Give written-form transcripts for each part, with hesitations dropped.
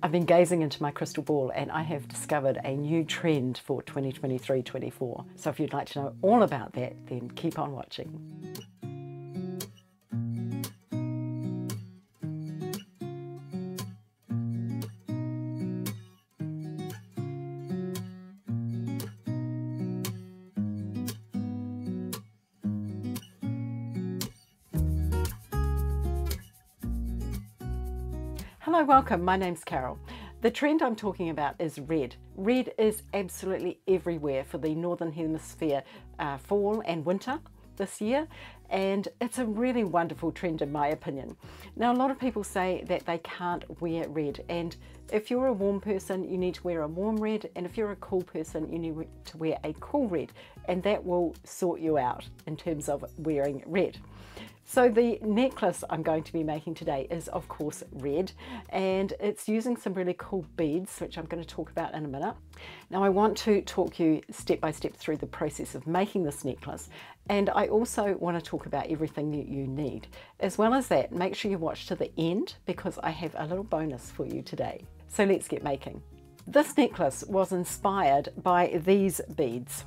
I've been gazing into my crystal ball and I have discovered a new trend for 2023-24. So if you'd like to know all about that, then keep on watching. Hello, welcome. My name's Carol. The trend I'm talking about is red. Red is absolutely everywhere for the Northern Hemisphere fall and winter this year, and it's a really wonderful trend in my opinion. Now, a lot of people say that they can't wear red, and if you're a warm person, you need to wear a warm red, and if you're a cool person, you need to wear a cool red, and that will sort you out in terms of wearing red. So the necklace I'm going to be making today is of course red, and it's using some really cool beads, which I'm going to talk about in a minute. Now I want to talk you step by step through the process of making this necklace, and I also want to talk about everything that you need. As well as that, make sure you watch to the end because I have a little bonus for you today. So let's get making. This necklace was inspired by these beads.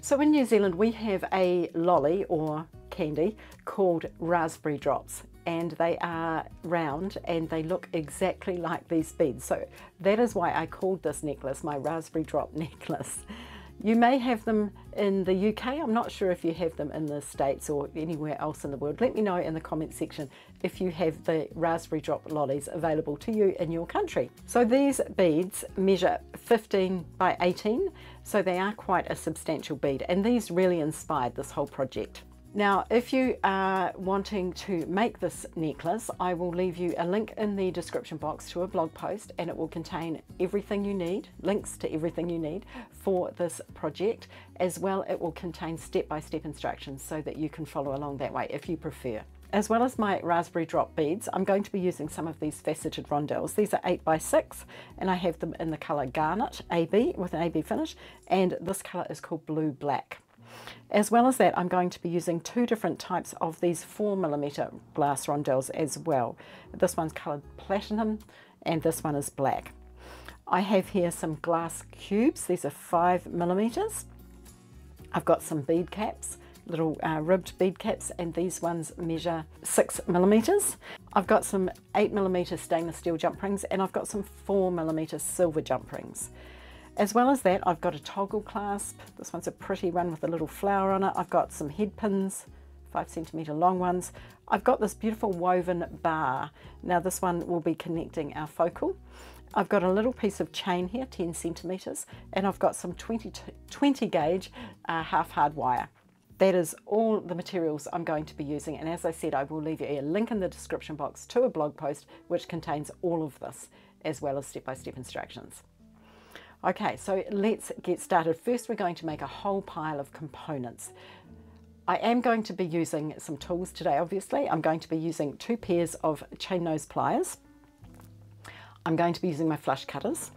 So in New Zealand we have a lolly or candy called raspberry drops, and they are round and they look exactly like these beads. So that is why I called this necklace my raspberry drop necklace. You may have them in the UK. I'm not sure if you have them in the States or anywhere else in the world. Let me know in the comments section if you have the raspberry drop lollies available to you in your country. So these beads measure 15 by 18, so they are quite a substantial bead, and these really inspired this whole project. Now, if you are wanting to make this necklace, I will leave you a link in the description box to a blog post, and it will contain everything you need, links to everything you need for this project. As well, it will contain step-by-step instructions so that you can follow along that way if you prefer. As well as my raspberry drop beads, I'm going to be using some of these faceted rondelles. These are 8 by 6, and I have them in the colour Garnet AB with an AB finish, and this colour is called Blue Black. As well as that, I'm going to be using two different types of these 4mm glass rondelles as well. This one's coloured platinum and this one is black. I have here some glass cubes. These are 5mm. I've got some bead caps, little ribbed bead caps, and these ones measure 6mm. I've got some 8mm stainless steel jump rings, and I've got some 4mm silver jump rings. As well as that, I've got a toggle clasp. This one's a pretty one with a little flower on it. I've got some head pins, 5cm long ones. I've got this beautiful woven bar. Now this one will be connecting our focal. I've got a little piece of chain here, 10cm, and I've got some 20 gauge half hard wire. That is all the materials I'm going to be using, and as I said, I will leave you a link in the description box to a blog post which contains all of this, as well as step-by-step instructions. Okay, so let's get started. First, we're going to make a whole pile of components. I am going to be using some tools today, obviously. I'm going to be using 2 pairs of chain nose pliers. I'm going to be using my flush cutters.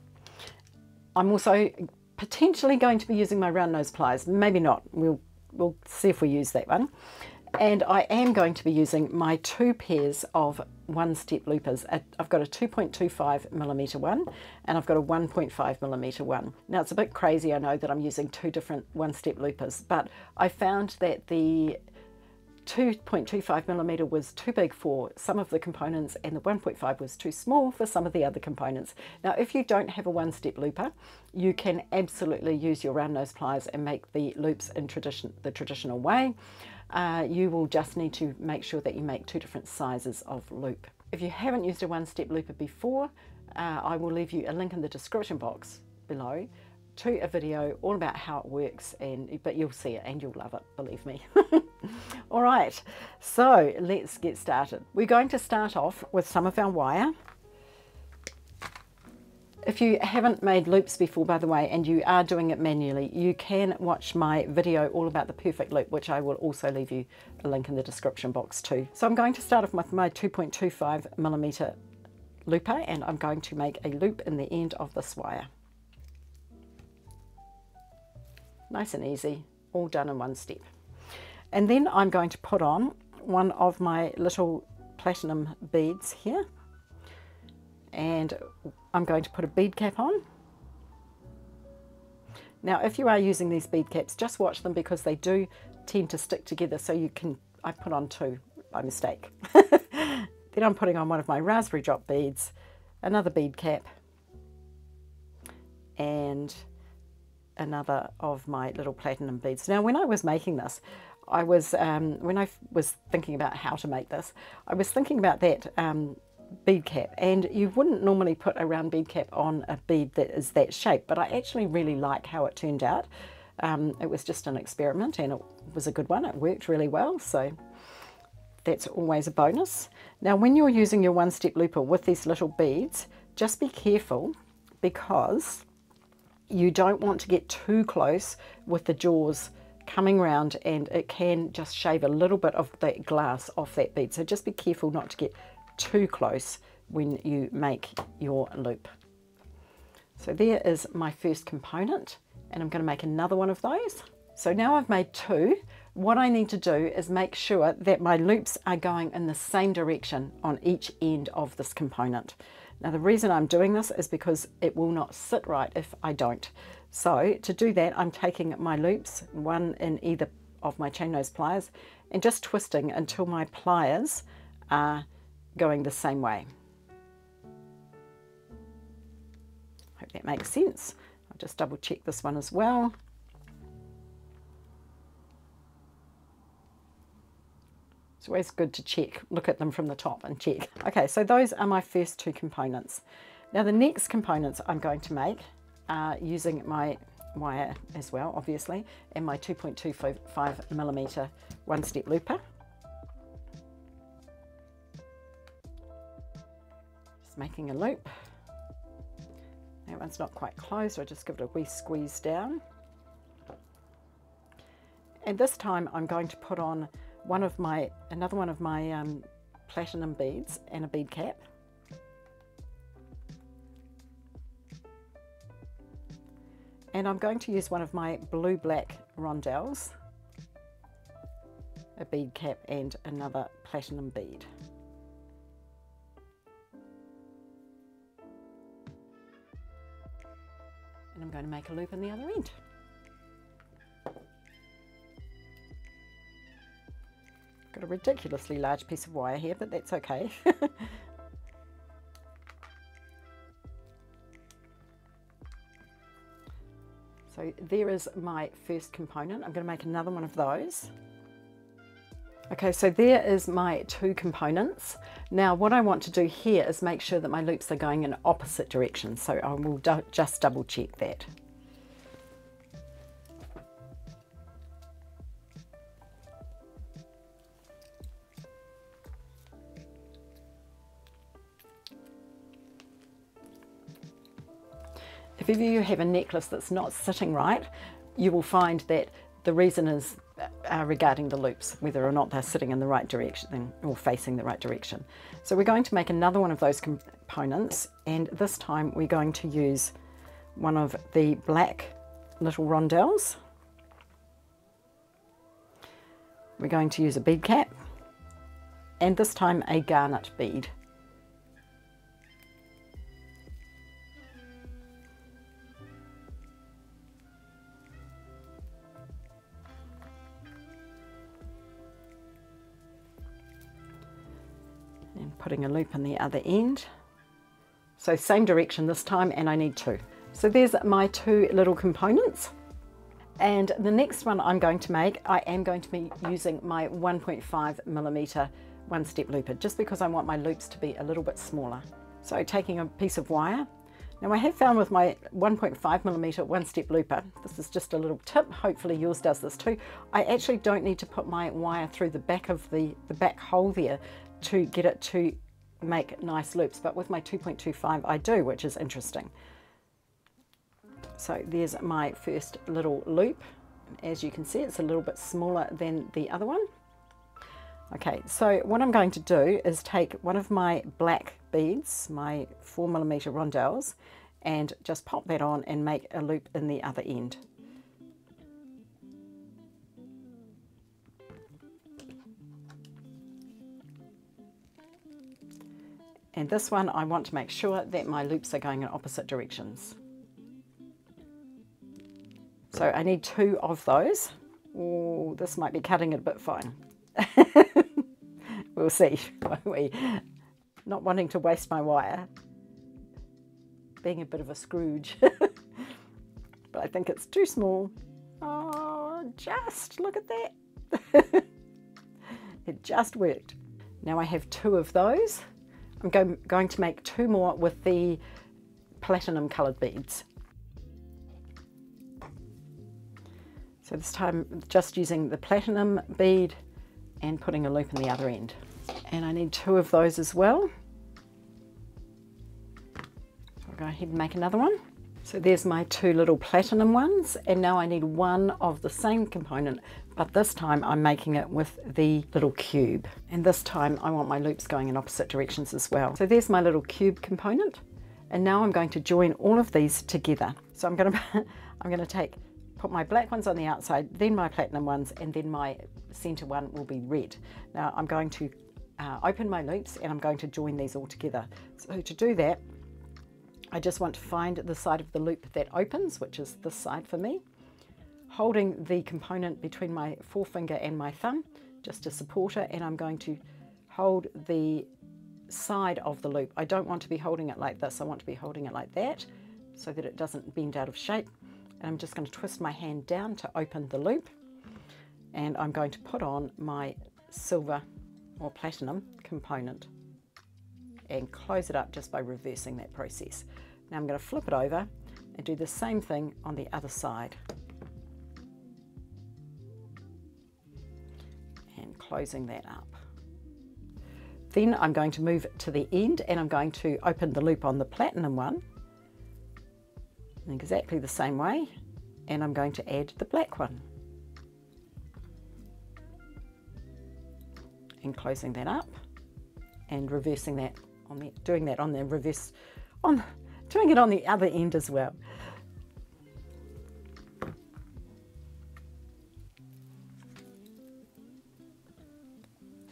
I'm also potentially going to be using my round nose pliers. Maybe not. We'll see if we use that one. And I am going to be using my 2 pairs of one-step loopers. I've got a 2.25mm one, and I've got a 1.5mm one. Now it's a bit crazy, I know, that I'm using 2 different one-step loopers, but I found that the 2.25mm was too big for some of the components, and the 1.5 was too small for some of the other components. Now if you don't have a one-step looper, you can absolutely use your round nose pliers and make the loops in the traditional way. You will just need to make sure that you make 2 different sizes of loop. If you haven't used a one-step looper before, I will leave you a link in the description box below to a video all about how it works, but you'll see it and you'll love it, believe me. All right, so let's get started. We're going to start off with some of our wire. If you haven't made loops before, by the way, and you are doing it manually, you can watch my video all about the perfect loop, which I will also leave you a link in the description box too. So I'm going to start off with my 2.25mm looper, and I'm going to make a loop in the end of this wire. Nice and easy, all done in one step. And then I'm going to put on one of my little platinum beads here, and I'm going to put a bead cap on. Now if you are using these bead caps, just watch them because they do tend to stick together, so you can, I put on two by mistake. Then I'm putting on one of my raspberry drop beads, another bead cap, and another of my little platinum beads. Now when I was making this, I was, when I was thinking about how to make this, I was thinking about that bead cap, and you wouldn't normally put a round bead cap on a bead that is that shape, but I actually really like how it turned out. It was just an experiment and it was a good one. It worked really well, so that's always a bonus. Now when you're using your one-step looper with these little beads, just be careful because you don't want to get too close with the jaws coming round, and it can just shave a little bit of that glass off that bead. So just be careful not to get too close when you make your loop. So there is my first component, and I'm going to make another one of those. So now I've made two. What I need to do is make sure that my loops are going in the same direction on each end of this component. Now the reason I'm doing this is because it will not sit right if I don't. So to do that, I'm taking my loops, one in either of my chain nose pliers, and just twisting until my pliers are going the same way. Hope that makes sense. I'll just double check this one as well. It's always good to check, look at them from the top and check. Okay, so those are my first two components. Now the next components I'm going to make are using my wire as well, obviously, and my 2.25mm one-step looper. Just making a loop. That one's not quite closed, so I just give it a wee squeeze down. And this time I'm going to put on another one of my platinum beads and a bead cap. And I'm going to use one of my blue-black rondelles, a bead cap and another platinum bead. And I'm going to make a loop in the other end. Got a ridiculously large piece of wire here, but that's okay. So there is my first component. I'm going to make another one of those. Okay, so there is my two components. Now what I want to do here is make sure that my loops are going in opposite directions. So I will just double check that. If ever you have a necklace that's not sitting right, you will find that the reason is regarding the loops, whether or not they're sitting in the right direction or facing the right direction. So we're going to make another one of those components, and this time we're going to use one of the black little rondelles. We're going to use a bead cap, and this time a garnet bead. And putting a loop in the other end. So same direction this time, and I need two. So there's my two little components. And the next one I'm going to make, I am going to be using my 1.5mm one-step looper, just because I want my loops to be a little bit smaller. So taking a piece of wire. Now I have found with my 1.5mm one-step looper, this is just a little tip, hopefully yours does this too, I actually don't need to put my wire through the back of the back hole there to get it to make nice loops, but with my 2.25 I do, which is interesting. So there's my first little loop. As you can see, it's a little bit smaller than the other one. Okay, so what I'm going to do is take one of my black beads, my 4mm rondelles, and just pop that on and make a loop in the other end. And this one, I want to make sure that my loops are going in opposite directions. So I need 2 of those. Oh, this might be cutting it a bit fine. We'll see, won't we? Not wanting to waste my wire. Being a bit of a Scrooge. But I think it's too small. Oh, just look at that. It just worked. Now I have 2 of those. I'm going to make 2 more with the platinum coloured beads. So this time just using the platinum bead and putting a loop in the other end. And I need 2 of those as well. So I'll go ahead and make another one. So there's my 2 little platinum ones, and now I need 1 of the same component, but this time I'm making it with the little cube. And this time I want my loops going in opposite directions as well. So there's my little cube component, and now I'm going to join all of these together. So I'm going to put my black ones on the outside, then my platinum ones, and then my center one will be red. Now I'm going to open my loops and I'm going to join these all together. So to do that, I just want to find the side of the loop that opens, which is this side for me, holding the component between my forefinger and my thumb just to support it, and I'm going to hold the side of the loop. I don't want to be holding it like this, I want to be holding it like that so that it doesn't bend out of shape. And I'm just going to twist my hand down to open the loop, and I'm going to put on my silver or platinum component and close it up just by reversing that process. Now I'm going to flip it over and do the same thing on the other side. And closing that up. Then I'm going to move to the end and I'm going to open the loop on the platinum one in exactly the same way, and I'm going to add the black one. And closing that up and reversing that doing it on the other end as well.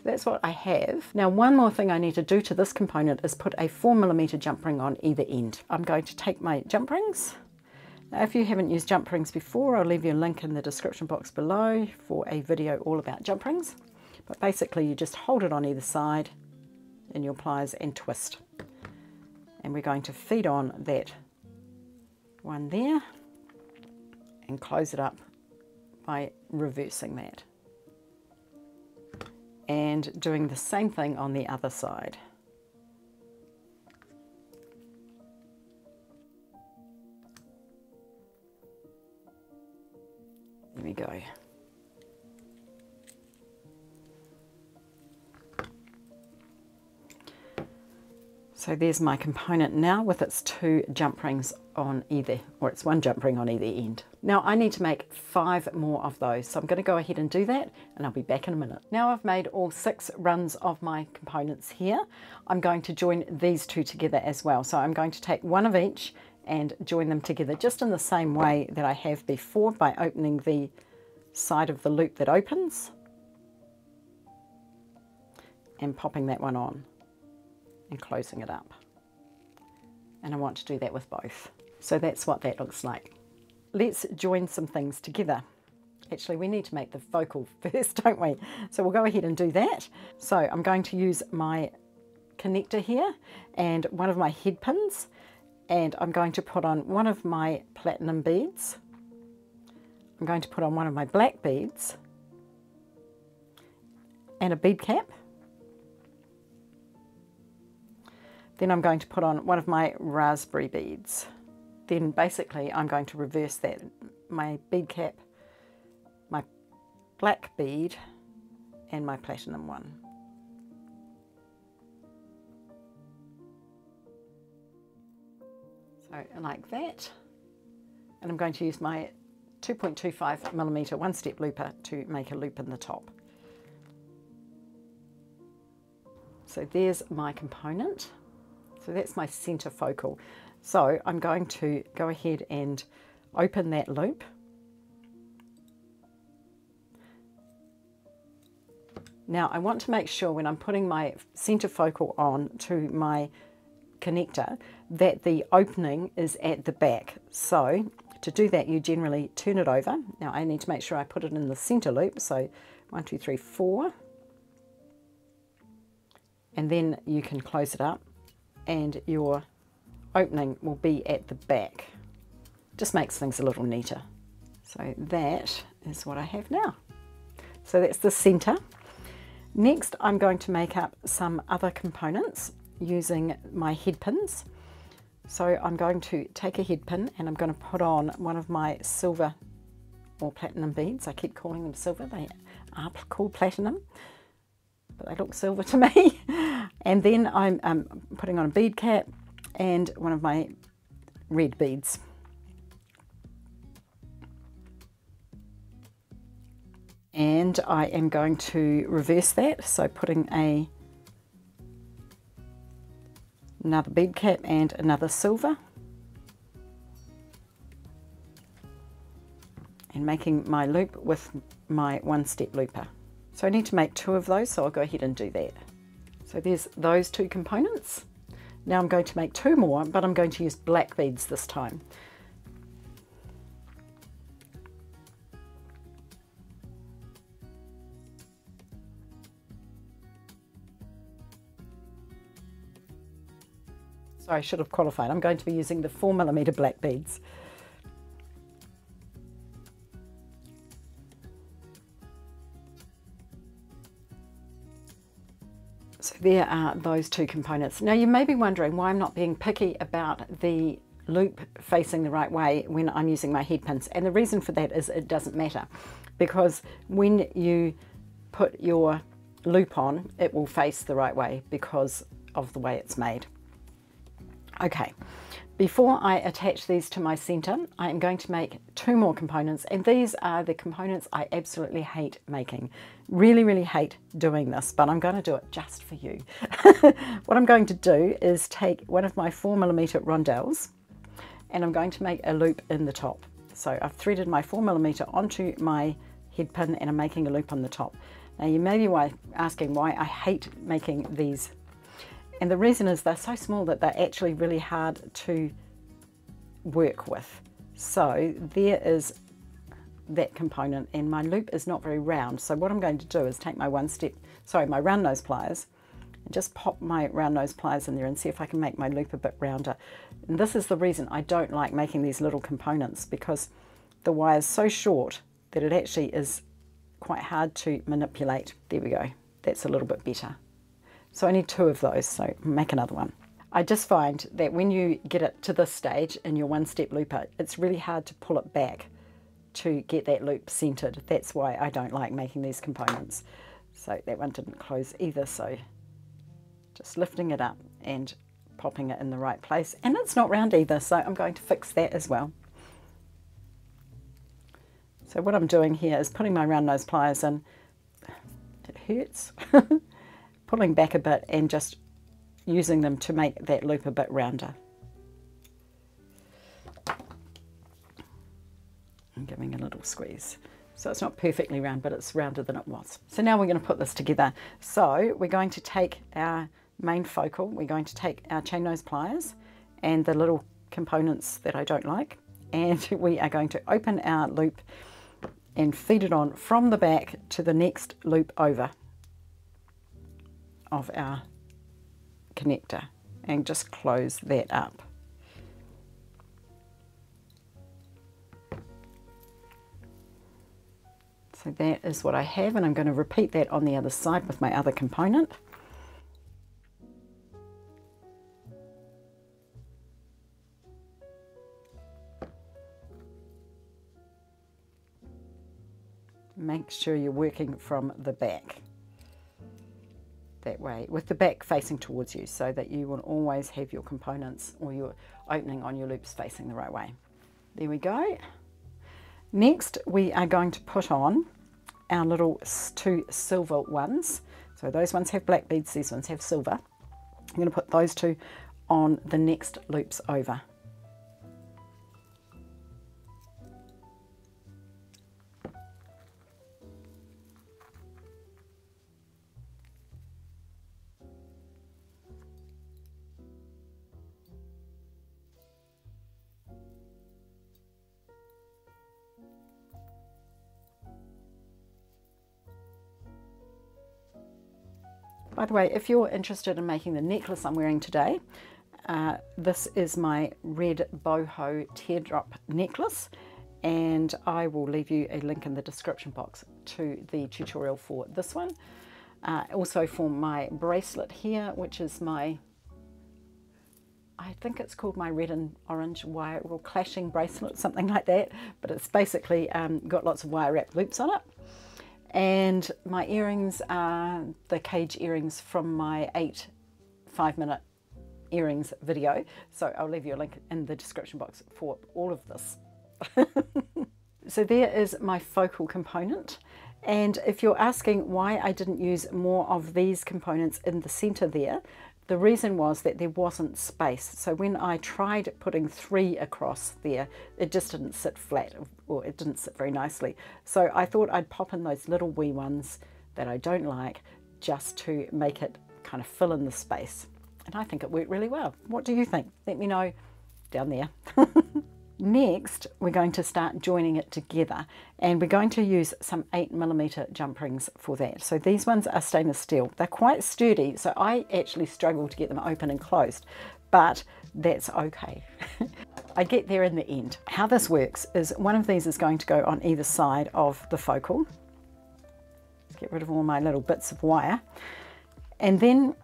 That's what I have. Now one more thing I need to do to this component is put a 4mm jump ring on either end. I'm going to take my jump rings. Now if you haven't used jump rings before, I'll leave you a link in the description box below for a video all about jump rings. But basically you just hold it on either side in your pliers and twist. And we're going to feed on that one there and close it up by reversing that. And doing the same thing on the other side. There we go. So there's my component now with its 2 jump rings on either, or it's 1 jump ring on either end. Now I need to make 5 more of those, so I'm going to go ahead and do that and I'll be back in a minute. Now I've made all 6 runs of my components here. I'm going to join these 2 together as well. So I'm going to take 1 of each and join them together just in the same way that I have before, by opening the side of the loop that opens and popping that one on and closing it up. And I want to do that with both. So that's what that looks like. Let's join some things together. Actually, we need to make the focal first, don't we? So we'll go ahead and do that. So I'm going to use my connector here and one of my head pins, and I'm going to put on one of my platinum beads. I'm going to put on one of my black beads and a bead cap. Then I'm going to put on one of my raspberry beads. Then basically I'm going to reverse that, my bead cap, my black bead and my platinum one. So like that. And I'm going to use my 2.25mm 1-step looper to make a loop in the top. So there's my component. So that's my center focal. So I'm going to go ahead and open that loop. Now I want to make sure when I'm putting my center focal on to my connector that the opening is at the back. So to do that, you generally turn it over. Now I need to make sure I put it in the center loop. So 1, 2, 3, 4. And then you can close it up and your opening will be at the back. Just makes things a little neater. So that is what I have now. So that's the center. Next, I'm going to make up some other components using my head pins. So I'm going to take a head pin and I'm going to put on one of my silver or platinum beads. I keep calling them silver. They are called platinum, but they look silver to me. And then I'm putting on a bead cap and one of my red beads. And I am going to reverse that, so putting another bead cap and another silver, and making my loop with my one-step looper. So I need to make 2 of those, so I'll go ahead and do that. So there's those 2 components. Now I'm going to make 2 more, but I'm going to use black beads this time. So I should have qualified. I'm going to be using the 4mm black beads. So there are those 2 components. Now you may be wondering why I'm not being picky about the loop facing the right way when I'm using my head pins. And the reason for that is it doesn't matter, because when you put your loop on, it will face the right way because of the way it's made. Okay, before I attach these to my center, I am going to make 2 more components, and these are the components I absolutely hate making. Really, really hate doing this, but I'm going to do it just for you. What I'm going to do is take one of my 4mm rondelles, and I'm going to make a loop in the top. So I've threaded my 4mm onto my head pin, and I'm making a loop on the top. Now you may be asking why I hate making these. And the reason is they're so small that they're actually really hard to work with. So there is that component, and my loop is not very round. So what I'm going to do is take my my round nose pliers, and just pop my round nose pliers in there and see if I can make my loop a bit rounder. And this is the reason I don't like making these little components, because the wire is so short that it actually is quite hard to manipulate. There we go. That's a little bit better. So I need 2 of those, so make another one. I just find that when you get it to this stage in your one-step looper, it's really hard to pull it back to get that loop centered. That's why I don't like making these components. So that one didn't close either, so just lifting it up and popping it in the right place. And it's not round either, so I'm going to fix that as well. So what I'm doing here is putting my round nose pliers in. It hurts. Pulling back a bit and just using them to make that loop a bit rounder. And giving a little squeeze. So it's not perfectly round, but it's rounder than it was. So now we're going to put this together. So we're going to take our main focal, we're going to take our chain nose pliers and the little components that I don't like, and we are going to open our loop and feed it on from the back to the next loop over of our connector, and just close that up. So that is what I have, and I'm going to repeat that on the other side with my other component. Make sure you're working from the back. That way, with the back facing towards you, so that you will always have your components or your opening on your loops facing the right way. There we go. Next, we are going to put on our little 2 silver ones. So those ones have black beads, these ones have silver. I'm going to put those 2 on the next loops over. By the way, if you're interested in making the necklace I'm wearing today, this is my red boho teardrop necklace, and I will leave you a link in the description box to the tutorial for this one. Also for my bracelet here, which is my, I think it's called my red and orange wire or clashing bracelet, something like that, but it's basically got lots of wire wrap loops on it. And my earrings are the cage earrings from my 8 5-minute earrings video, so I'll leave you a link in the description box for all of this. So there is my focal component, and if you're asking why I didn't use more of these components in the center there, the reason was that there wasn't space. So when I tried putting 3 across there, it just didn't sit flat, or it didn't sit very nicely. So I thought I'd pop in those little wee ones that I don't like, just to make it kind of fill in the space. And I think it worked really well. What do you think? Let me know down there. Next, we're going to start joining it together, and we're going to use some 8mm jump rings for that. So these ones are stainless steel. They're quite sturdy, so I actually struggle to get them open and closed, but that's okay. I get there in the end. How this works is one of these is going to go on either side of the focal. Let's get rid of all my little bits of wire. And then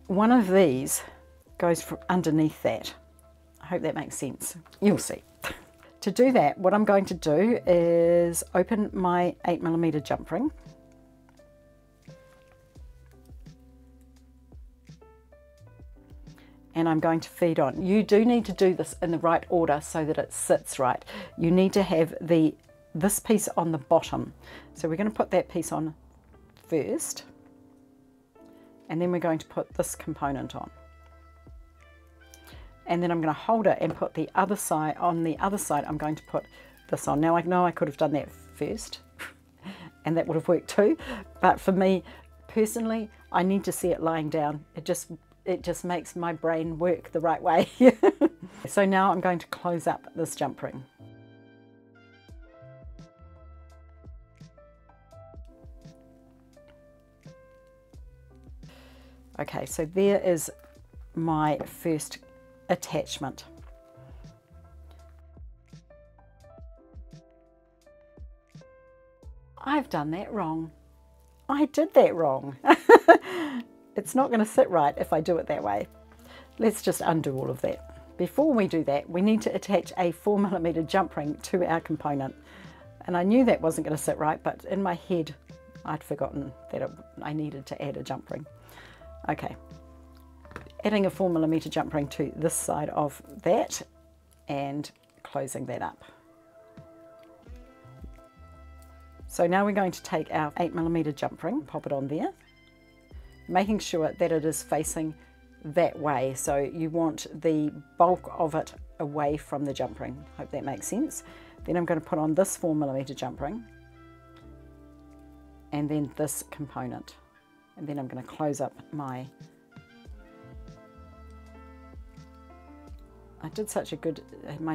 one of these goes from underneath that. I hope that makes sense. You'll see. To do that, what I'm going to do is open my 8mm jump ring. And I'm going to feed on. You do need to do this in the right order so that it sits right. You need to have this piece on the bottom. So we're going to put that piece on first, and then we're going to put this component on. And then I'm going to hold it and put the other side, on the other side I'm going to put this on. Now I know I could have done that first and that would have worked too, but for me personally, I need to see it lying down. It just makes my brain work the right way. So now I'm going to close up this jump ring. Okay, so there is my first attachment. I've done that wrong. I did that wrong. It's not going to sit right if I do it that way. Let's just undo all of that. Before we do that, we need to attach a 4mm jump ring to our component. And I knew that wasn't going to sit right, but in my head I'd forgotten that I needed to add a jump ring. Okay. Adding a 4mm jump ring to this side of that and closing that up. So now we're going to take our 8mm jump ring, pop it on there, making sure that it is facing that way. So you want the bulk of it away from the jump ring. Hope that makes sense. Then I'm going to put on this 4mm jump ring and then this component. And then I'm going to close up my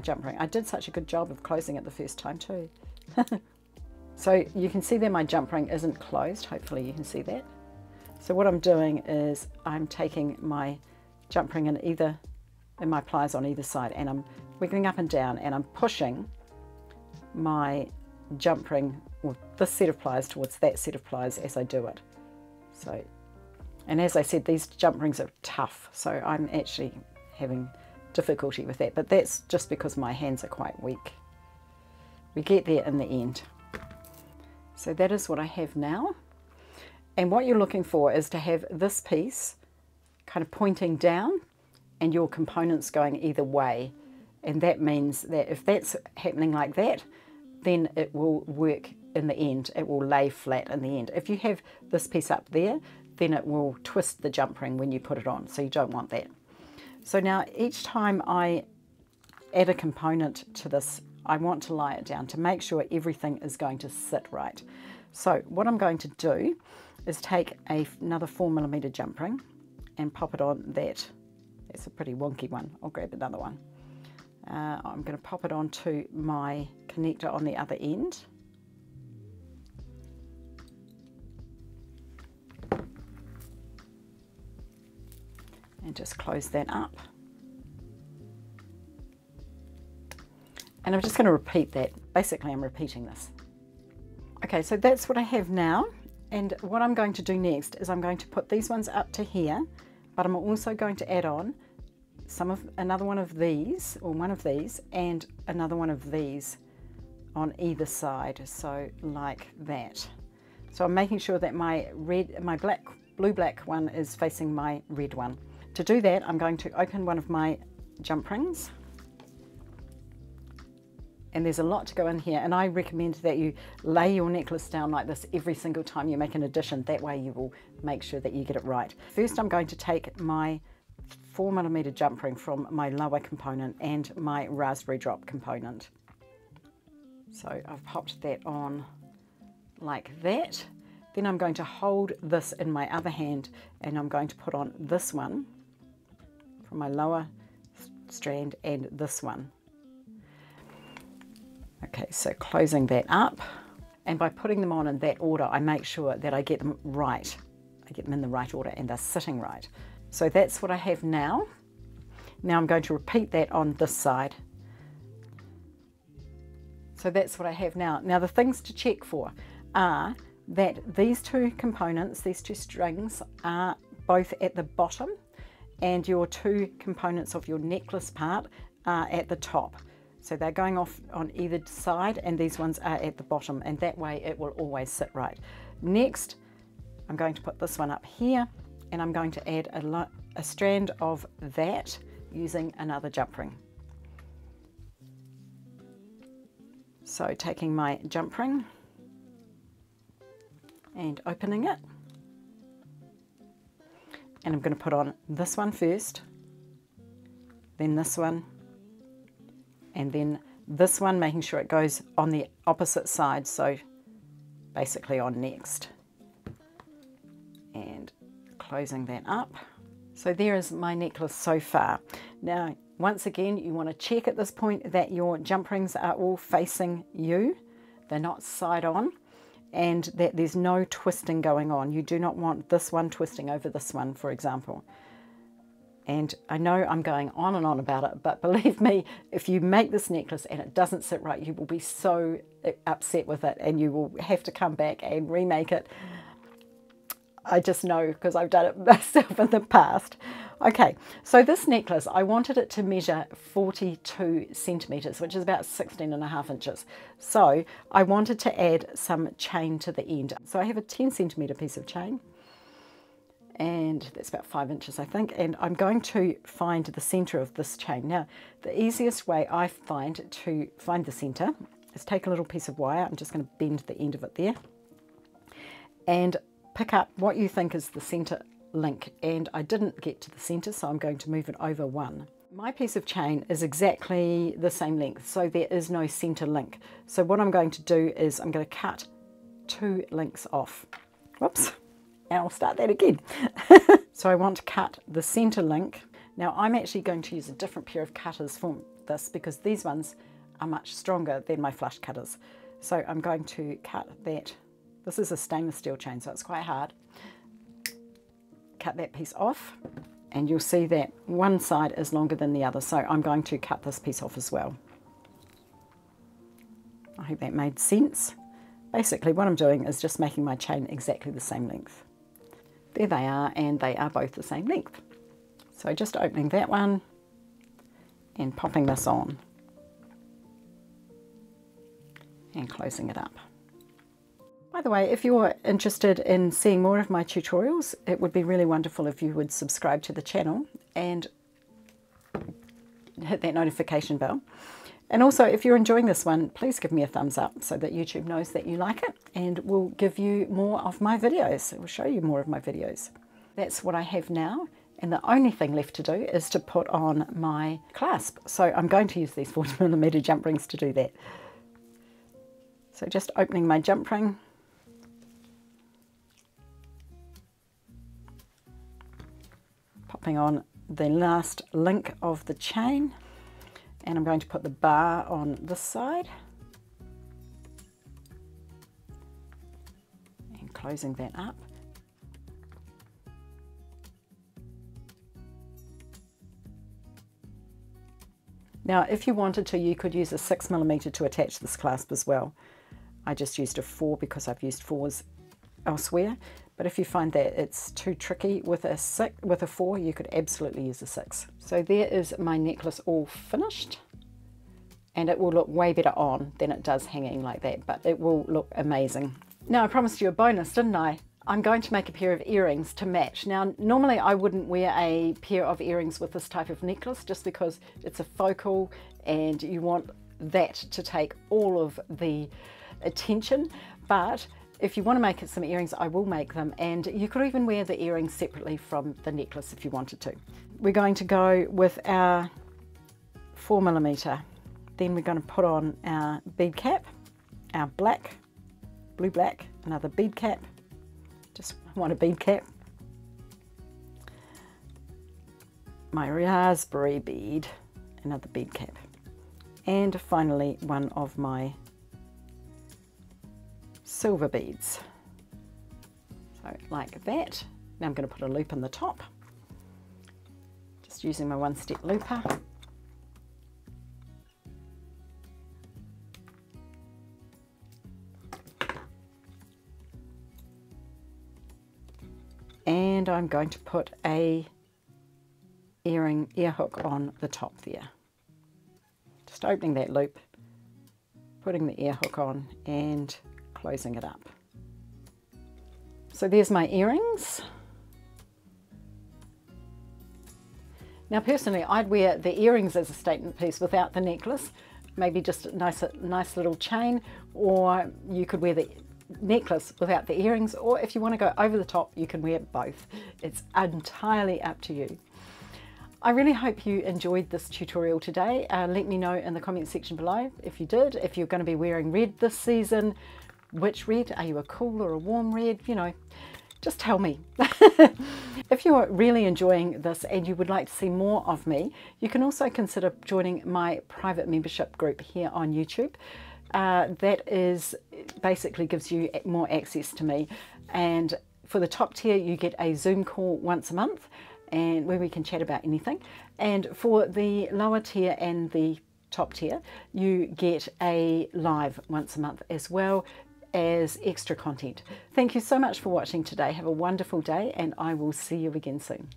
jump ring. I did such a good job of closing it the first time too. So you can see there my jump ring isn't closed. Hopefully you can see that. So what I'm doing is I'm taking my jump ring in my pliers on either side, and I'm wiggling up and down, and I'm pushing my jump ring, or this set of pliers, towards that set of pliers as I do it. So, and as I said, these jump rings are tough, so I'm actually having difficulty with that, but that's just because my hands are quite weak. We get there in the end. So that is what I have now, and what you're looking for is to have this piece kind of pointing down and your components going either way, and that means that if that's happening like that, then it will work in the end. It will lay flat in the end. If you have this piece up there, then it will twist the jump ring when you put it on, so you don't want that. So now each time I add a component to this, I want to lie it down to make sure everything is going to sit right. So what I'm going to do is take another 4mm jump ring and pop it on that. It's a pretty wonky one. I'll grab another one. I'm going to pop it onto my connector on the other end. and just close that up. And I'm just going to repeat that. Basically, I'm repeating this. Okay, so that's what I have now. And what I'm going to do next is I'm going to put these ones up to here, but I'm also going to add on another one of these, or one of these, and another one of these on either side, so like that. So I'm making sure that my blue-black one is facing my red one. To do that, I'm going to open one of my jump rings. And there's a lot to go in here, and I recommend that you lay your necklace down like this every single time you make an addition. That way you will make sure that you get it right. First, I'm going to take my 4mm jump ring from my lower component and my raspberry drop component. So I've popped that on like that. Then I'm going to hold this in my other hand, and I'm going to put on this one from my lower strand and this one. Okay, so closing that up, and by putting them on in that order, I make sure that I get them right. I get them in the right order and they're sitting right. So that's what I have now. Now I'm going to repeat that on this side. So that's what I have now. Now the things to check for are that these two components, these two strings, are both at the bottom, and your two components of your necklace part are at the top. So they're going off on either side, and these ones are at the bottom, and that way it will always sit right. Next, I'm going to put this one up here, and I'm going to add a strand of that using another jump ring. So taking my jump ring and opening it, and I'm going to put on this one first, then this one, and then this one, making sure it goes on the opposite side, so basically on next, and closing that up. So there is my necklace so far. Now once again, you want to check at this point that your jump rings are all facing you, they're not side on, and that there's no twisting going on. You do not want this one twisting over this one, for example. And I know I'm going on and on about it, but believe me, if you make this necklace and it doesn't sit right, you will be so upset with it, and you will have to come back and remake it. I just know, because I've done it myself in the past. Okay, so this necklace, I wanted it to measure 42 centimeters, which is about 16.5 inches. So I wanted to add some chain to the end. So I have a 10 centimeter piece of chain, and that's about 5 inches, I think, and I'm going to find the center of this chain. Now, the easiest way I find to find the center is take a little piece of wire. I'm just going to bend the end of it there, and pick up what you think is the center link, and I didn't get to the center, so I'm going to move it over one. My piece of chain is exactly the same length, so there is no center link. So what I'm going to do is I'm going to cut 2 links off. Whoops, and I'll start that again. So I want to cut the center link. Now I'm actually going to use a different pair of cutters for this, because these ones are much stronger than my flush cutters. So I'm going to cut that. This is a stainless steel chain, so it's quite hard. Cut that piece off, and you'll see that one side is longer than the other, so I'm going to cut this piece off as well. I hope that made sense. Basically what I'm doing is just making my chain exactly the same length. There they are, and they are both the same length. So just opening that one and popping this on and closing it up. By the way, if you're interested in seeing more of my tutorials, it would be really wonderful if you would subscribe to the channel and hit that notification bell. And also, if you're enjoying this one, please give me a thumbs up so that YouTube knows that you like it, and will give you more of my videos. It will show you more of my videos. That's what I have now, and the only thing left to do is to put on my clasp. So I'm going to use these 40mm jump rings to do that. So just opening my jump ring, popping on the last link of the chain, and I'm going to put the bar on this side and closing that up. Now, if you wanted to, you could use a 6mm to attach this clasp as well. I just used a 4 because I've used 4s elsewhere. But if you find that it's too tricky with a 4, you could absolutely use a 6. So there is my necklace all finished. And it will look way better on than it does hanging like that, but it will look amazing. Now, I promised you a bonus, didn't I? I'm going to make a pair of earrings to match. Now, normally I wouldn't wear a pair of earrings with this type of necklace just because it's a focal and you want that to take all of the attention. But if you want to make some earrings, I will make them, and you could even wear the earrings separately from the necklace if you wanted to. We're going to go with our 4mm. Then we're going to put on our bead cap, our black, blue black, another bead cap. Just want a bead cap. My raspberry bead, another bead cap. And finally, one of my silver beads. So like that. Now I'm going to put a loop in the top. Just using my 1-step looper. And I'm going to put a ear hook on the top there. Just opening that loop, putting the ear hook on and closing it up. So there's my earrings. Now personally, I'd wear the earrings as a statement piece without the necklace, maybe just a nice little chain, or you could wear the necklace without the earrings, or if you want to go over the top, you can wear both. It's entirely up to you. I really hope you enjoyed this tutorial today. Let me know in the comment section below if you did, if you're going to be wearing red this season. Which red? Are you a cool or a warm red? You know, just tell me. If you're really enjoying this and you would like to see more of me, you can also consider joining my private membership group here on YouTube. That is basically gives you more access to me, and for the top tier you get a Zoom call once a month and where we can chat about anything, and for the lower tier and the top tier you get a live once a month as well as extra content. Thank you so much for watching today. Have a wonderful day and I will see you again soon.